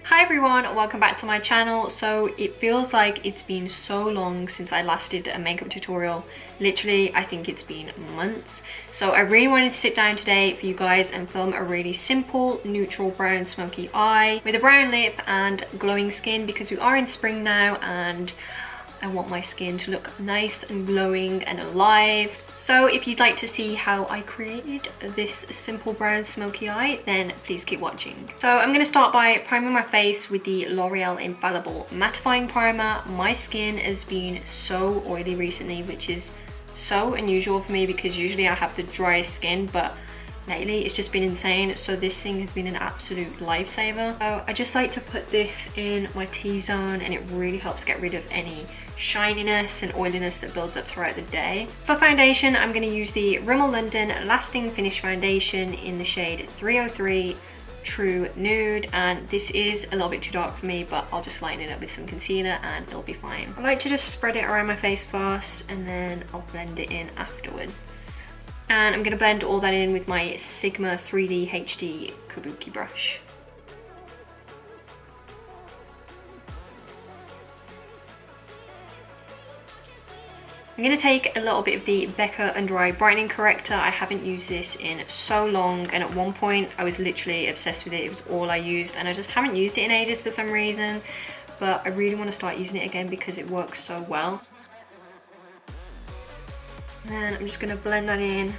Hi everyone, welcome back to my channel. So it feels like it's been so long since I last did a makeup tutorial. Literally, I think it's been months. So I really wanted to sit down today for you guys and film a really simple neutral brown smoky eye with a brown lip and glowing skin, because we are in spring now and I want my skin to look nice and glowing and alive. So if you'd like to see how I created this simple brown smoky eye, then please keep watching. So I'm going to start by priming my face with the L'Oreal Infallible Mattifying Primer. My skin has been so oily recently, which is so unusual for me because usually I have the driest skin, but lately it's just been insane. So this thing has been an absolute lifesaver. So I just like to put this in my T-zone and it really helps get rid of any shininess and oiliness that builds up throughout the day. For foundation, I'm going to use the Rimmel London Lasting Finish Foundation in the shade 303 True Nude, and this is a little bit too dark for me, but I'll just lighten it up with some concealer and it'll be fine. I like to just spread it around my face first and then I'll blend it in afterwards. And I'm going to blend all that in with my Sigma 3D HD kabuki brush. I'm going to take a little bit of the BECCA Under Eye Brightening Corrector. I haven't used this in so long, and at one point I was literally obsessed with it. It was all I used and I just haven't used it in ages for some reason, but I really want to start using it again because it works so well. And then I'm just going to blend that in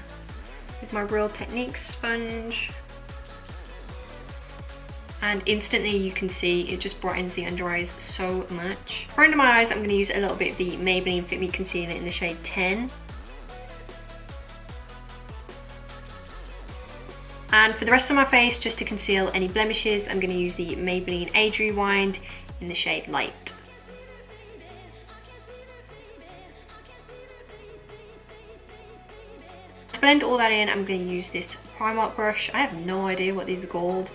with my Real Techniques sponge. And instantly you can see it just brightens the under eyes so much. For under my eyes, I'm going to use a little bit of the Maybelline Fit Me Concealer in the shade 10. And for the rest of my face, just to conceal any blemishes, I'm going to use the Maybelline Age Rewind in the shade Light. To blend all that in, I'm going to use this Primark brush. I have no idea what these are called,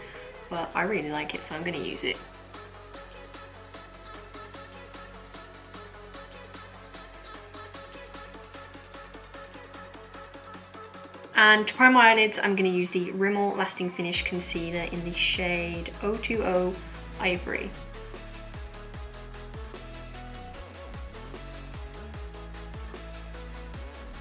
but I really like it, so I'm going to use it. And to prime my eyelids, I'm going to use the Rimmel Lasting Finish Concealer in the shade 020 Ivory.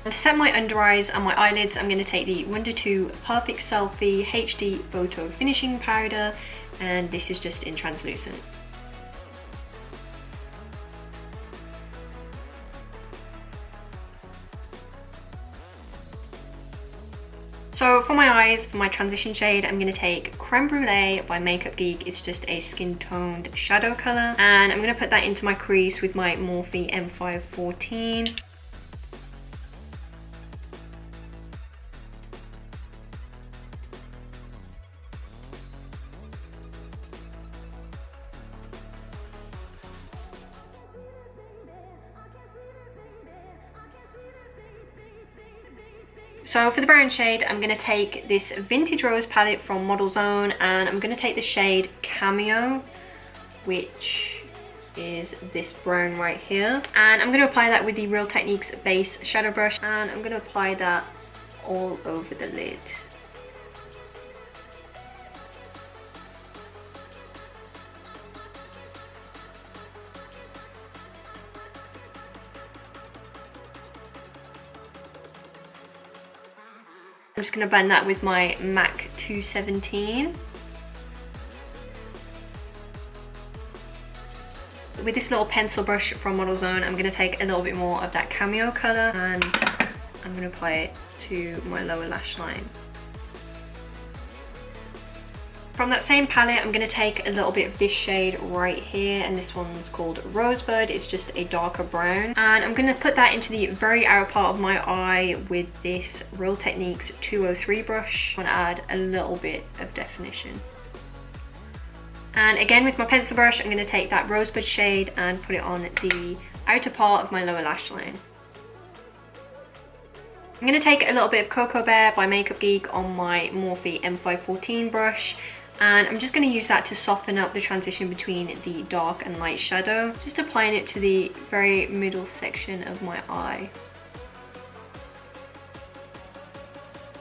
And to set my under eyes and my eyelids, I'm going to take the Wonder 2 Perfect Selfie HD Photo Finishing Powder, and this is just in translucent. So for my eyes, for my transition shade, I'm going to take Creme Brulee by Makeup Geek. It's just a skin toned shadow colour, and I'm going to put that into my crease with my Morphe M514. So for the brown shade, I'm going to take this Vintage Rose palette from Model Zone, and I'm going to take the shade Cameo, which is this brown right here. And I'm going to apply that with the Real Techniques base shadow brush, and I'm going to apply that all over the lid. I'm just going to blend that with my MAC 217. With this little pencil brush from Model Zone, I'm going to take a little bit more of that Cameo colour and I'm going to apply it to my lower lash line. From that same palette, I'm going to take a little bit of this shade right here, and this one's called Rosebud. It's just a darker brown, and I'm going to put that into the very outer part of my eye with this Real Techniques 203 brush. I want to add a little bit of definition. And again, with my pencil brush, I'm going to take that Rosebud shade and put it on the outer part of my lower lash line. I'm going to take a little bit of Cocoa Bear by Makeup Geek on my Morphe M514 brush, and I'm just going to use that to soften up the transition between the dark and light shadow, just applying it to the very middle section of my eye.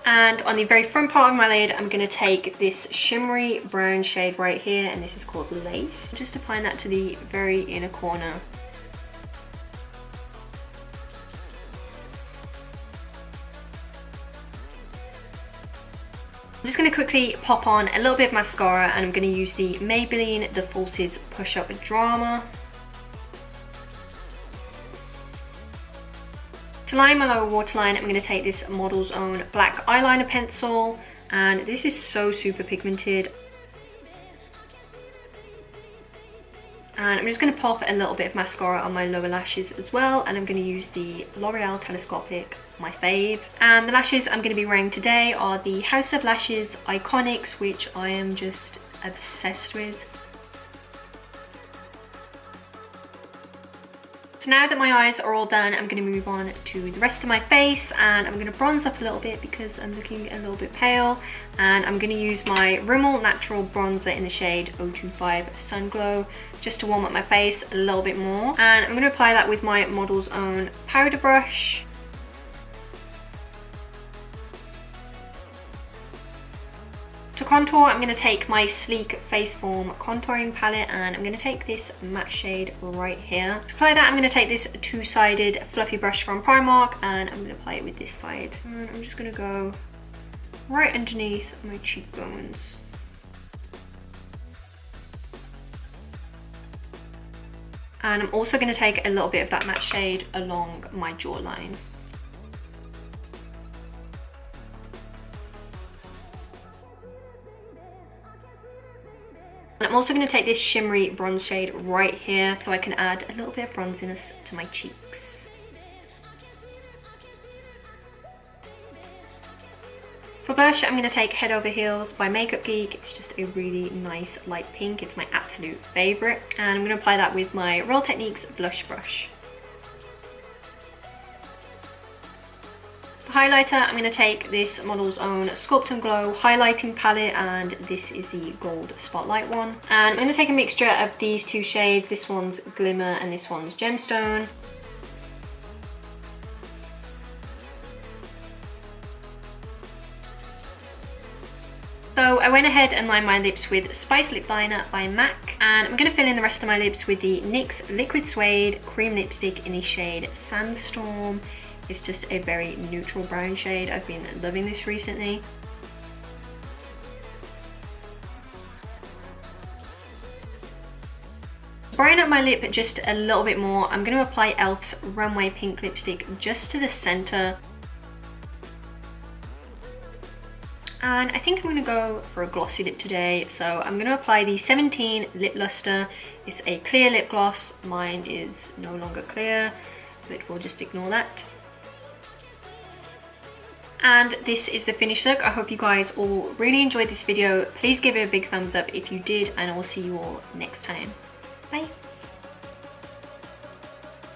And on the very front part of my lid, I'm going to take this shimmery brown shade right here, and this is called Lace. Just applying that to the very inner corner. I'm just going to quickly pop on a little bit of mascara, and I'm going to use the Maybelline The Forces Push Up Drama. To line my lower waterline, I'm going to take this Model's Own black eyeliner pencil, and this is so super pigmented. And I'm just going to pop a little bit of mascara on my lower lashes as well, and I'm going to use the L'Oreal Telescopic, my fave. And the lashes I'm going to be wearing today are the House of Lashes Iconics, which I am just obsessed with. So now that my eyes are all done, I'm going to move on to the rest of my face, and I'm going to bronze up a little bit because I'm looking a little bit pale. And I'm going to use my Rimmel Natural Bronzer in the shade 025 Sun Glow just to warm up my face a little bit more. And I'm going to apply that with my Model's Own powder brush. To contour, I'm going to take my Sleek Faceform contouring palette, and I'm going to take this matte shade right here. To apply that, I'm going to take this two-sided fluffy brush from Primark, and I'm going to apply it with this side. And I'm just going to go right underneath my cheekbones. And I'm also going to take a little bit of that matte shade along my jawline. And I'm also going to take this shimmery bronze shade right here so I can add a little bit of bronziness to my cheeks. For blush, I'm going to take Head Over Heels by Makeup Geek. It's just a really nice light pink. It's my absolute favourite. And I'm going to apply that with my Real Techniques blush brush. For highlighter, I'm going to take this Model's Own Sculpt and Glow highlighting palette, and this is the Gold Spotlight one. And I'm going to take a mixture of these two shades. This one's Glimmer and this one's Gemstone. So I went ahead and lined my lips with Spice Lip Liner by MAC, and I'm going to fill in the rest of my lips with the NYX Liquid Suede Cream Lipstick in the shade Sandstorm. It's just a very neutral brown shade. I've been loving this recently. To brighten up my lip just a little bit more, I'm going to apply e.l.f.'s Runway Pink Lipstick just to the centre. And I think I'm going to go for a glossy lip today, so I'm going to apply the 17 Lip Luster. It's a clear lip gloss. Mine is no longer clear, but we'll just ignore that. And this is the finished look. I hope you guys all really enjoyed this video. Please give it a big thumbs up if you did, and I will see you all next time. Bye!